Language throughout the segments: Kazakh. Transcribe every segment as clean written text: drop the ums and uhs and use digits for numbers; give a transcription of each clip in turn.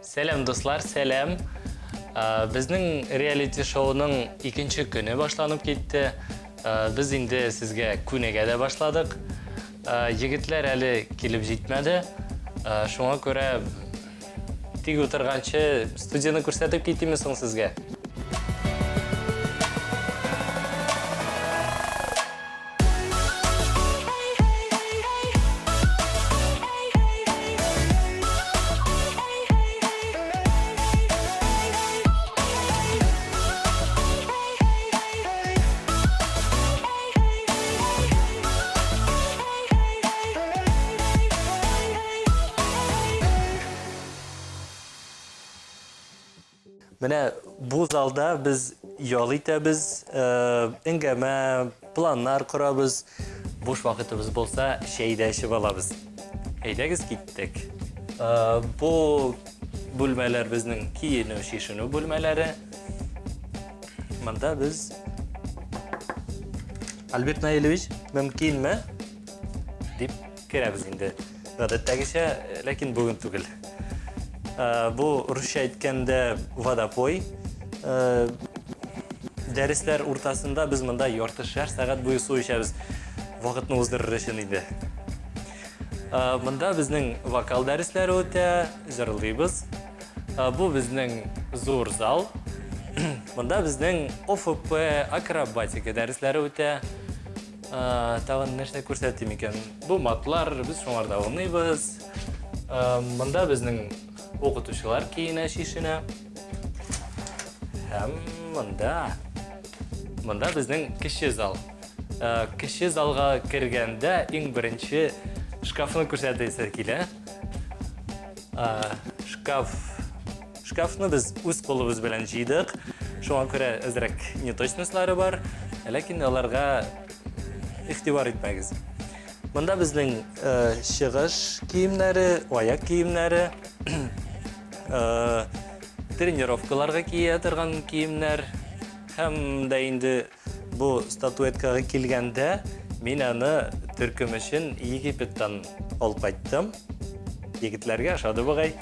Сәлем достар, сәлем. Безнең реалити шоуның икенче көне башланып китте. Без инде сезгә күнегә дә башладык. Егетләр әле килеп җитмәде. Шуңа күрә тик утырганчы студияны күрсәтеп китимме соң сезгә? Менә бу залда без ял итәбез, әңгәмә, планнар корабыз. Буш вакытыбыз булса, чәй дә эчеп алабыз. Әйдәгез киттек. Бу бүлмәләр безнең киенү, шишенү бүлмәләре. Монда без Альберт Наилевич, мөмкинме? Дип керәбез инде. Гадәттәгечә, ләкин бүген түгел. Бу русча әйткәндә водопой. Дәресләр уртасында без монда яртышар сәгать буе су эчәбез. Вакытны уздырыр өчен инде. Монда безнең вокал дәресләре үтә, җырлыйбыз. Бу безнең зур зал. Монда безнең ОФП, акробатика дәресләре үтә. Тагын нәрсә күрсәтим икән? Бу матлар, без шуңарда уйныйбыз. Монда безнең оқытушылар киенә, шишенә. Һәм монда безнең кече зал. Кече залга кергәндә иң беренче шкафны күрсәтәсе килә. Шкафны без үз кулыбыз белән җыйдык. Шуңа күрә әзрәк неточностьлары бар, ләкин аларга игътибар итмәгез. Монда безнең чыгыш киемнәре, аяк киемнәре, тренировкаларга кия торган киемнәр. Һәм дә инде бу статуэткага килгәндә мин аны төркем өчен Египеттан алып кайттым. Егетләргә ошады бугай.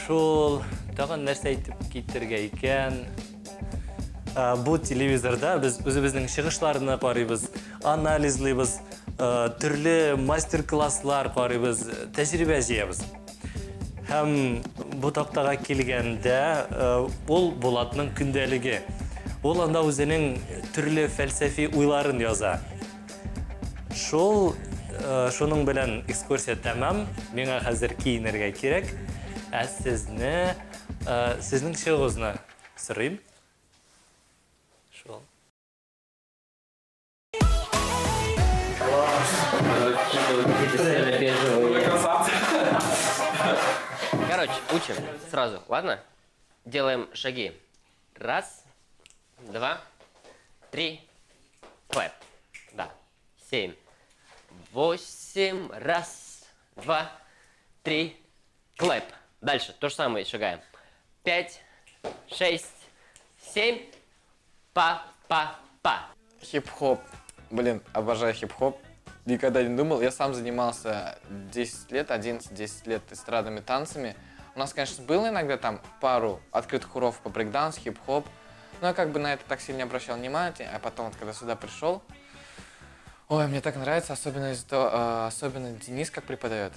Шул тагын нәрсә әйтеп китергә икән. Бу телевизорда без үзебезнең чыгышларны карыйбыз, анализлыйбыз, төрле мастер-класслар карыйбыз, тәҗрибә җыябыз. Һәм бу тактага килгәндә ул Булатның көндәлеге. Ул анда үзенең төрле фәлсәфи уйларын яза. Шуның белән экскурсия тәмам. Миңа хәзер киенергә кирәк. Сезнең чыгыгызны сорыйм. Шул. Короче, учим сразу, ладно? Делаем шаги. 1, 2, 3, клэп. Да. 7, 8, 1, 2, 3, клэп. Дальше то же самое шагаем. 5, 6, 7, па-па-па. Хип-хоп. Блин, обожаю хип-хоп. Никогда не думал. Я сам занимался 10 лет, 11-10 лет эстрадными танцами. У нас, конечно, было иногда там пару открытых уроков по брейкданс, хип-хоп. Но я как бы на это так сильно не обращал внимания. А потом, когда сюда пришел, ой, мне так нравится, особенно Денис как преподает.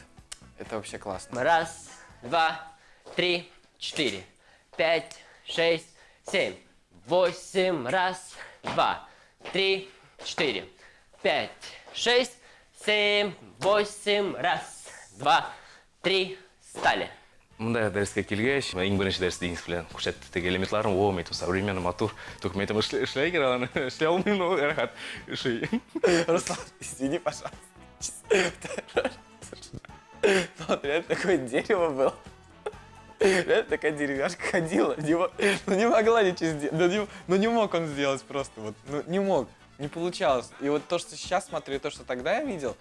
Это вообще классно. 1, 2, 3, 4, 5, 6, 7, 8, 1, 2, 3, 4, 5, 6, 7, 8, 1, 2, 3, стали. Мында дәрескә килгәч, иң беренче дәрестә Денис белән күрсәтте теге элементларны, метод современный матур. Документым эшләй кирәк, эшләй алмыйм, но рәхәт эшли. Руслан, извини, пожалуйста. Вот, реально такое дерево было. Реально такая деревяшка ходила. Не могла ничего сделать. Ну не мог он сделать просто. Вот, ну не мог. Не получалось. И вот то, что сейчас смотрю, и то, что тогда я видел,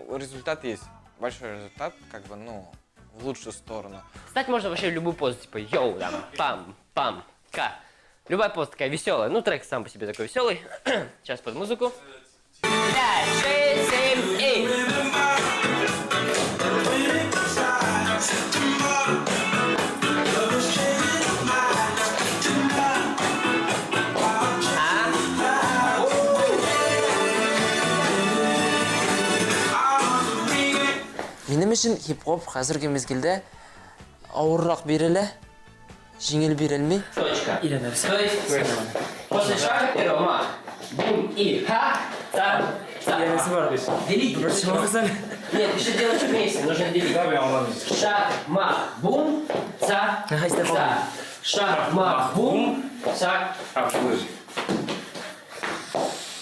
результат есть. Большой результат, как бы, ну, в лучшую сторону. Стать можно вообще в любую позу, типа йоу, там, пам, пам, ка. Любая поза такая веселая. Ну, трек сам по себе такой веселый. Сейчас под музыку. 5, 6, 7 и... Менің үшін хип-хоп қазіргі мезгілде ауыррақ берілі, жеңіл берілмей. Точка. То есть, после шага первого мах, бум и ха, та, та. Делить. Нет, еще делать вместе, нужно делить. Шаг, мах, бум, ца, ца. Шаг, мах, бум, шаг.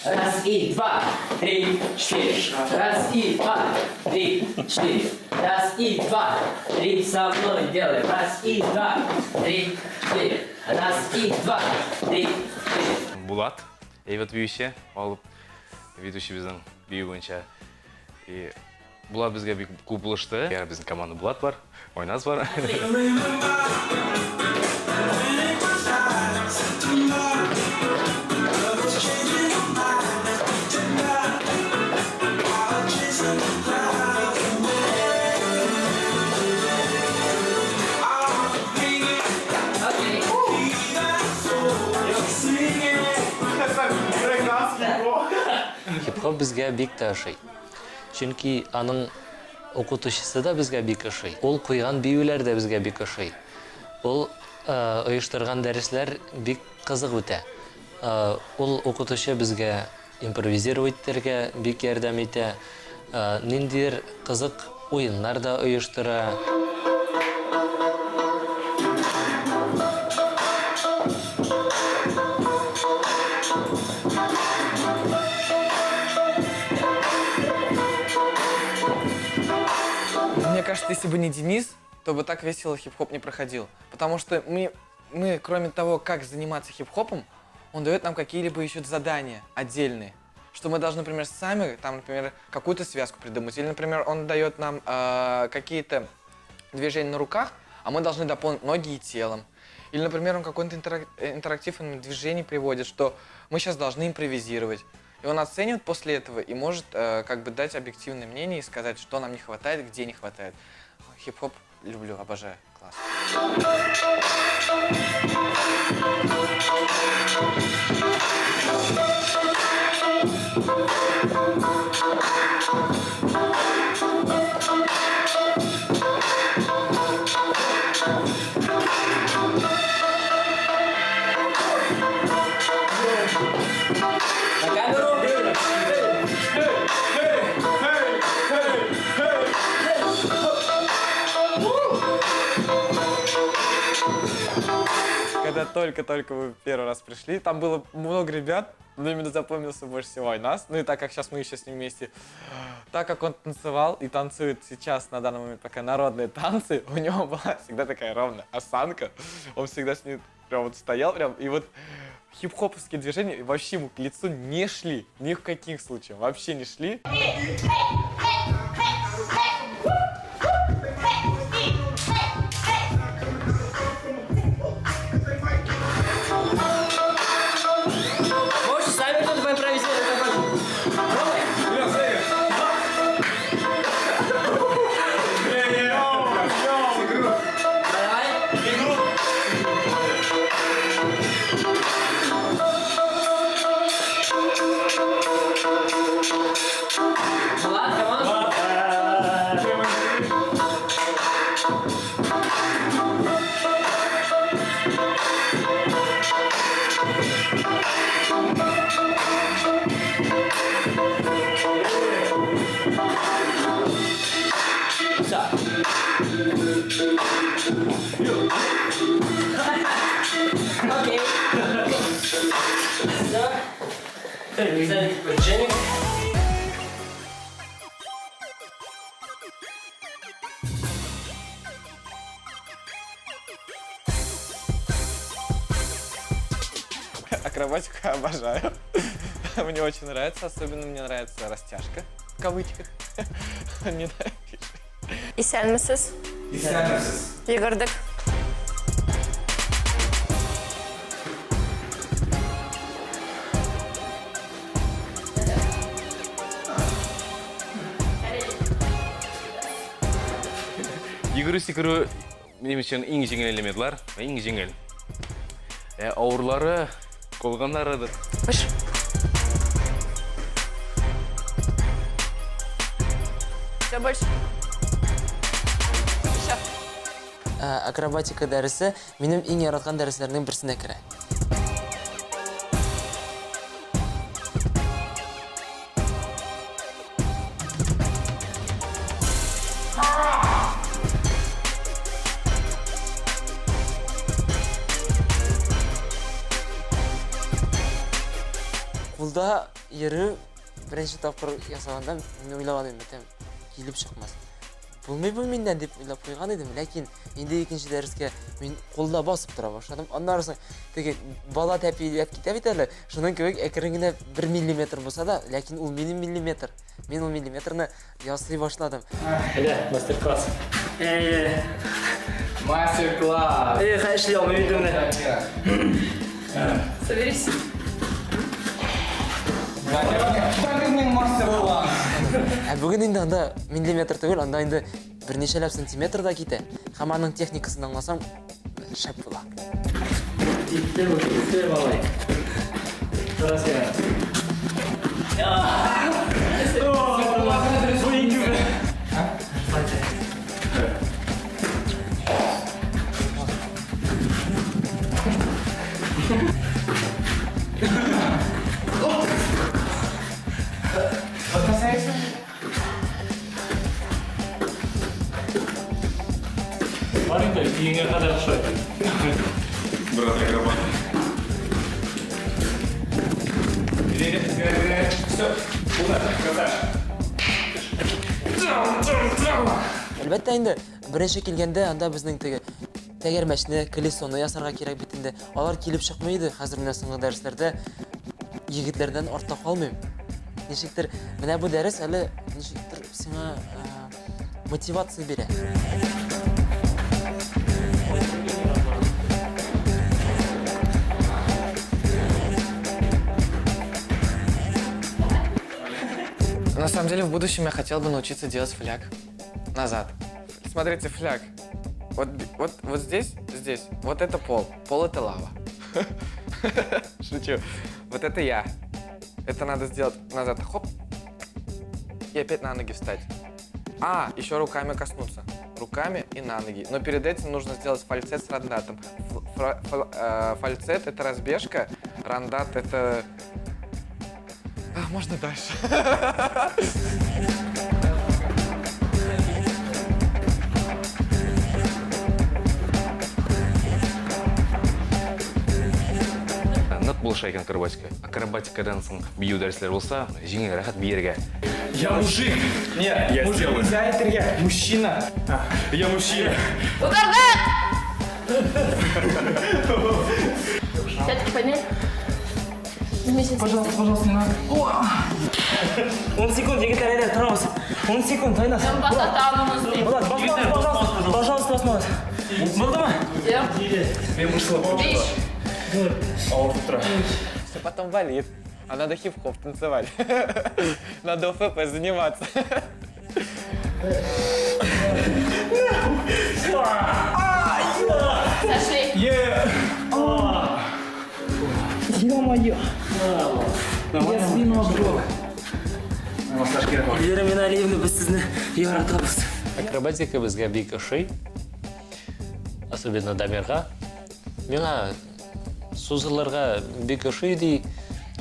Раз и два, три, четыре. Раз и два, три, четыре. Раз и два, три, со мной делаем. Раз и два, три, четыре. Раз и два, три, четыре. Булат, Эйват Бүйше, алып, ведущий біздің бүй бойынша. Булат бізге бек көп бұлышты. Біздің команда Булат бар, Ойназ бар. Хип-хоп бізге бик та ошый. Чөнки аның оқытушысы да бізге бик ошый. Ол қойған биюләр дә бізге бик ошый. Ол оештырган дәресләр бик кызык үтә. Ол оқытушы бізге импровизировать итәргә бик ярдәм итә. Ниндидер кызык уеннар да оештыра. Мне кажется, если бы не Денис, то бы так весело хип-хоп не проходил. Потому что мы, кроме того, как заниматься хип-хопом, он дает нам какие-либо еще задания отдельные. Что мы должны, например, сами, там, например, какую-то связку придумать. Или, например, он дает нам какие-то движения на руках, а мы должны дополнить ноги и телом. Или, например, он какой-то интерактив движений приводит, что мы сейчас должны импровизировать. И он оценивает после этого и может как бы дать объективное мнение и сказать, что нам не хватает, где не хватает. Хип-хоп люблю, обожаю. Класс. На камеру. Когда только-только вы первый раз пришли, там было много ребят, но именно запомнился больше всего нас. Ну и так как сейчас мы еще с ним вместе, так как он танцевал и танцует сейчас на данный момент пока народные танцы, у него была всегда такая ровная осанка. Он всегда с ней прям вот стоял, прям, и вот хип-хоповские движения вообще ему к лицу не шли, ни в каких случаях, вообще не шли. Можешь сами кто-то поимпровизировать? Пробуй. Влад, команда. Окей. Давай. Дженник. Акробатику я обожаю. Мне очень нравится, особенно мне нравится растяжка, в кавычках. Не напиши. Исәнмесез? Йөгердек. Йөгерү сикерү минем өчен иң җиңел элементлар, иң җиңел. Авырлары, калганнарыдыр. Хош. Все больше. акробатика дәресе минем иң яраткан дәресләрнең берсенә керә. Кулда йөрү беренче тапкыр ясаганда мин уйлаган идем, килеп чыкмас. Булмый бу миннән дип уйлап куйган идем, ләкин инде икенче дәрескә мин кулда басып тора башладым. Аннан соң теге бала тәпилеп китә бит әле. Шуның кебек әкрен генә 1 мм булса да, ләкин ул минем миллиметр. Мин ул миллиметрны ясый башладым. Мастер-класс. Мастер-класс. Хәшле алмыйдым да. Соберись. Бүген инде анда миллиметр түгел, анда инде берничәләп сантиметр да китә. Һәм аның техникасын аңласам, шәп була. Итте малай. Красиво. Маленькая, киеңе кадәр ошойт. Брат акробат. Все, Әлбәттә инде беренче килгәндә анда безнең теге тәгәрмәчне, колесоны ясарга кирәк бит инде. Алар килеп чыкмый иде. Хәзер менә соңгы дәресләрдә егетләрдән артта калмыйм. Ничектер, менә бу дәрес әле ничектер сиңа мотивация бирә. На самом деле, в будущем я хотел бы научиться делать фляг назад. Смотрите, фляг. Вот здесь, вот это пол. Пол — это лава. Шучу. Вот это я. Это надо сделать назад. Хоп. И опять на ноги встать. Еще руками коснуться. Руками и на ноги. Но перед этим нужно сделать фальцет с рандатом. Фальцет — это разбежка. Рандат — это... Можно дальше. Нат булыша икән акробатика. Акробатикадан соң бию дәресләр булса, җиңел рәхәт биергә. Я мужик! Нет, мужик нельзя это мужчина! Я мужчина! Ударник! Пятки поднять. Пожалуйста, не надо. 10 секунд, егетләр, әйдә, торабыз. 10 секунд, тайнас. Там басатанымыз не. Булат, пожалуйста, пожалуйста, басмагыз. Булдымы? Мен мышлап. 5. Ауыр утро. Все потом болит. А надо хип-хоп танцевать. Надо ОФП заниматься. Сошли. Ё-моё. Я спину обжег. Вера Миналиевна, біз сізні яратабыз. Акробатика безгә бик ошый. Особенно Дамирга. Миңа сузылырга бик ошый ди.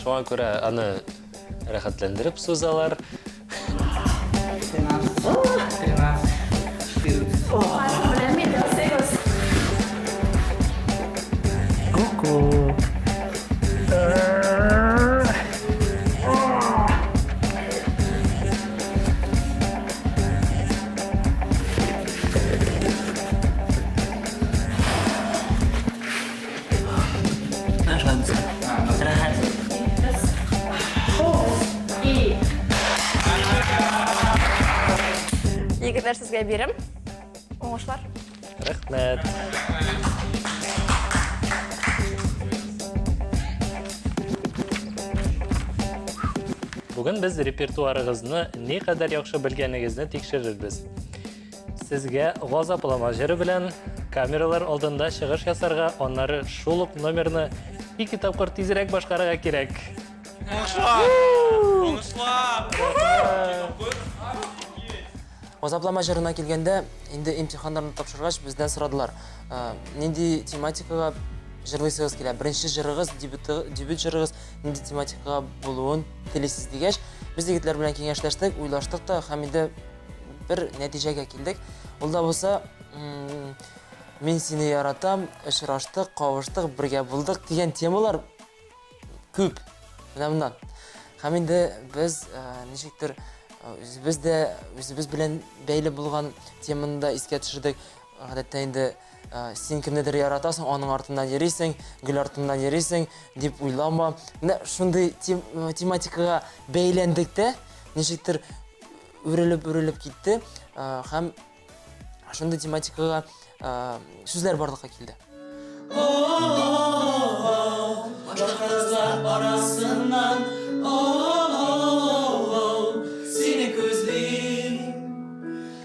Шуңа күрә аны рәхәтләндереп сузалар. Егетләр, сезгә бирем. Уңышлар. Рәхмәт. Бүген без репертуарыгызны ни кадәр яхшы белгәнегезне тикшерербез. Сезгә газаплама җыры белән камералар алдында чыгыш ясарга, аннары шул ук номерны 2 тапкыр тизрәк башкарырга кирәк. Газаплама жырына келгенде, енді имтихандарын тапшырғаш бізден сұрадылар. Ненде тематикаға жырлайсыңыз келе, бірінші жырығыз, дебют жырығыз, ненде тематикаға болуын тілейсіз дегеш. Біз егітлер білен кеңешлештік, ойлаштық та, хамиді бір нәтижеге келдік. Ол да болса, мен сені яратам, ұшыраштық, қауыштық, бірге болдық деген темалар көп. Мұнан. Хамиді біз нешектір өзіміз білен бәйлі болған темында еске түсірдік. Ғадетті енді сен кімдедір яратасың, оның артынан ерейсің, гүл артынан ерейсің деп ойлама. Шындай тематикаға бәйлендікті, нешектір өріліп кетті. Хам шындай тематикаға сөздер барлыққа келді. Başka kızlar arasından seni gözleyim.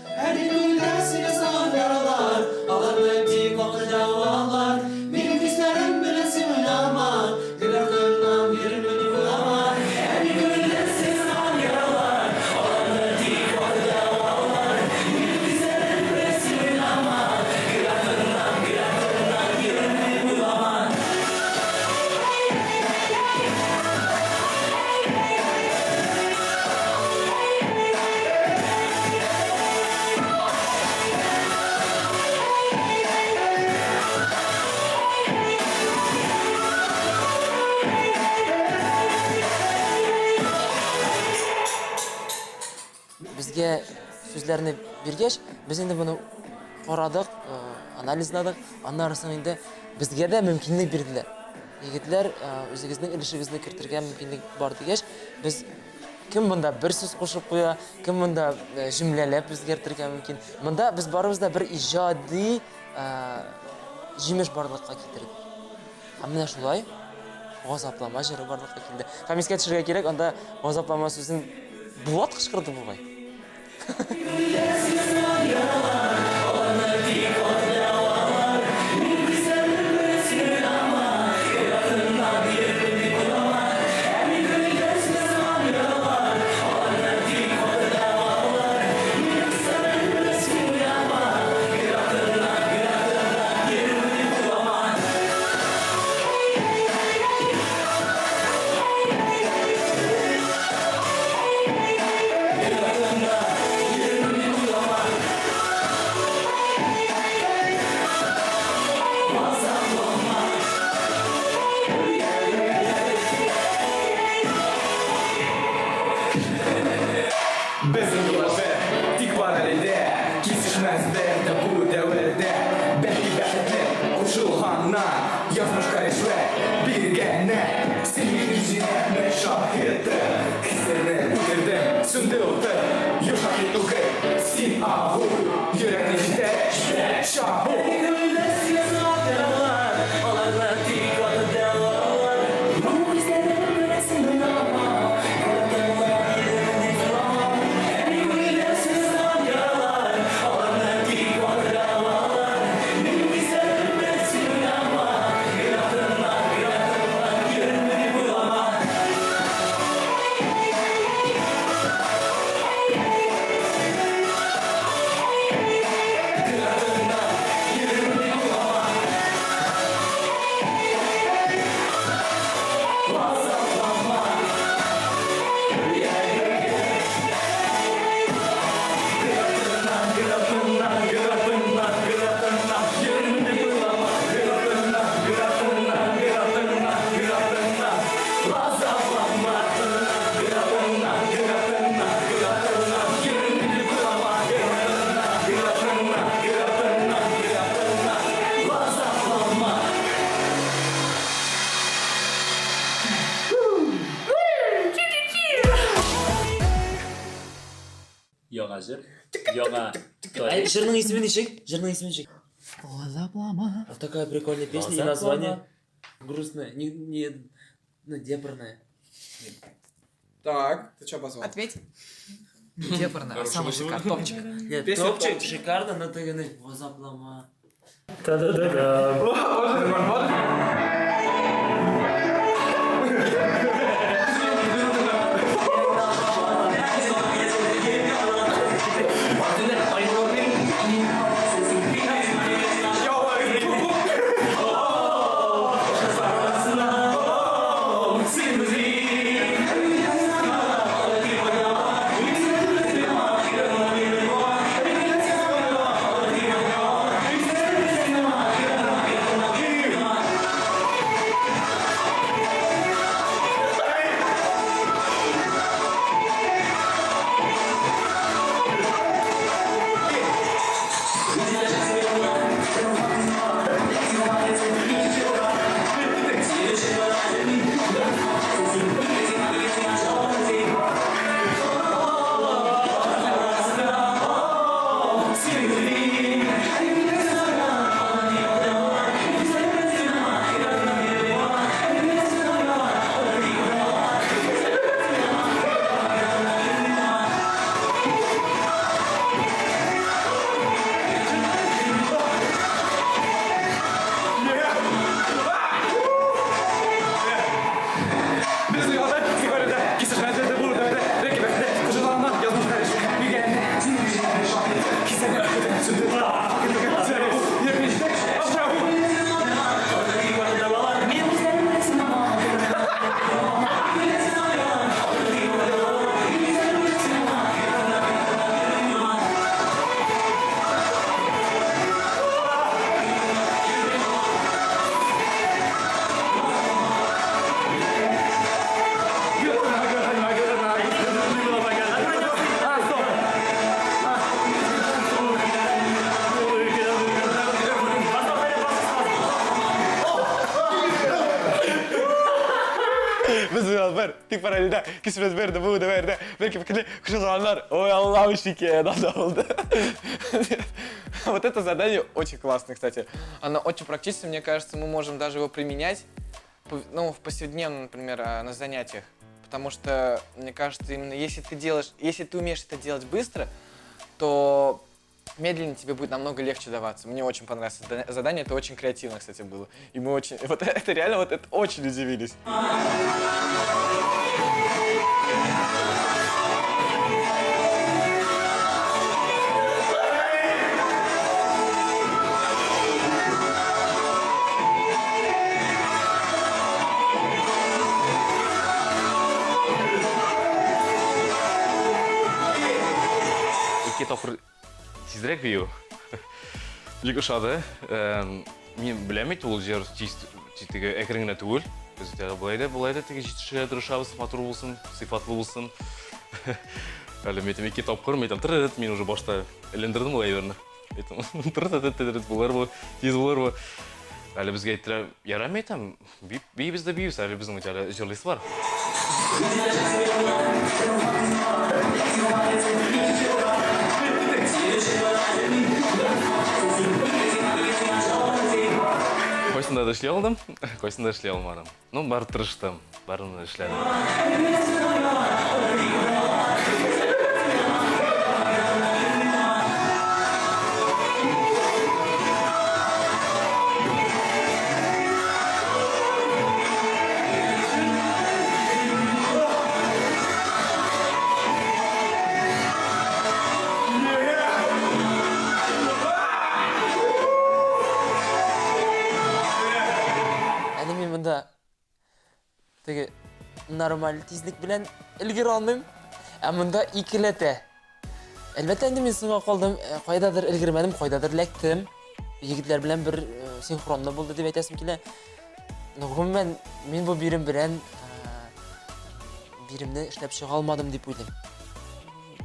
Her gün dersine san yaralar, ağır bir vakit davalar. Benim hislerim bilesin ama gül ardından bir müdür ama. Her gün dersine san yaralar, ağır bir vakit davalar. Benim hislerim bilesin ama gül ardından bir müdür ama. Бізге сөздеріні бергеш, біз енді бұны қарадық, анализладық, аннарысын енді бізге де мүмкіндік берділер. Егетлер өзіңіздің үлішігізді кіртірген мүмкіндік бар дегеш, біз кім мұнда бір сөз қошып қоя, кім мұнда жүмлелеп өзгертірген мүмкін. Мұнда біз барымызда бір ижади жемеш барлыққа кетірдік. Амына шулай, ғазаплама жыры барлыққа келді. Хамиске түсірге керек, онда ғазаплама сөзін бұлат қышқырды бұлай. Bizim yollar dik var elinde, kesişmezler de bu devirde. Belki belki koşulhanlar yazmış karışve bir gene. Senin yüzüne meşahirdi, hislerini bitirdim, sündürdü. Yaşak yılgı, sin ahu, yürekli şiddet, şahu. Яңа жыр, яңа Жырның есімі нешек? Жырның есімі нешек? Газаплама. Такая прикольная песня, и название грустное, ну, депрное. Так, ты что позвал? Ответь. Депрно, а самый шикарный. Топчик. Нет, Песня топчик, топчик. шикарно, но ты говоришь, газаплама. Fortuna Тик параллельда, кисмет берді, буды берді. Берке пікілі, күшілғанлар, ой, Аллах үшіке, болды. Вот это задание очень классное, кстати. Оно очень практичное, мне кажется, мы можем даже его применять, ну, в повседневном, например, на занятиях. Потому что, мне кажется, именно если ты умеешь это делать быстро, то медленнее тебе будет намного легче даваться. Мне очень понравилось задание, это очень креативно, кстати, было. И мы очень, вот это реально, вот это очень удивились. Екі тапқыр тезірек бейу. Екі ұшады. Мен білемейді, ол жер тегі әкіріңіне түгіл. Біз бұлайды тегі жетішіге дұрышабыз, матур болсын, сипатлы болсын. Әлі метім екі тапқыр, метім тұрырыт, мен уже башта әлендірдім олай беріні. Тұрырыт болар бұл, тез болар бұл. Әлі бізге айттыра, ярамайтам, бейбізді бейбіз, әлі біздің өте жерлесі бар. Қойсында да ішлей алдым, қойсында ішлей алмадым. Ну, барып тұрыштым, барымды ішледім. Теге нормаль тезлік білән ілгер алмайм, мұнда икілеті. Әлбәттә енді мен сынға қалдым, қайдадыр ілгірмәдім, қайдадыр ләктім. Егітлер білән бір синхронда болды деп айтасым келе. Ғұммен мен бұл бірім білән бірімді ішләп шыға алмадым деп ойлайм.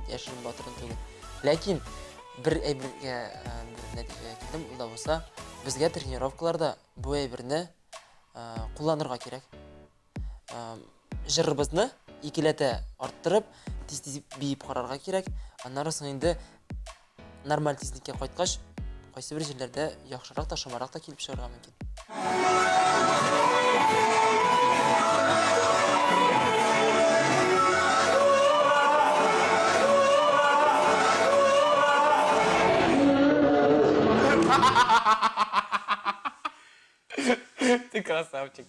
Яшырым батырын түгіл. Ләкин бір әйбірге нәтиже келдім, ол да болса, бізге тренировкаларда бұл әйбірні қолланырға керек. Жырыбызны икелеті арттырып, тез-тез бейіп қарарға керек. Аннары соң енді нормаль тезлікке қайтқаш, қайсы бір жерлерде яқшырақ та, шамарақ та келіп шығарға мүмкін. Ты красавчик.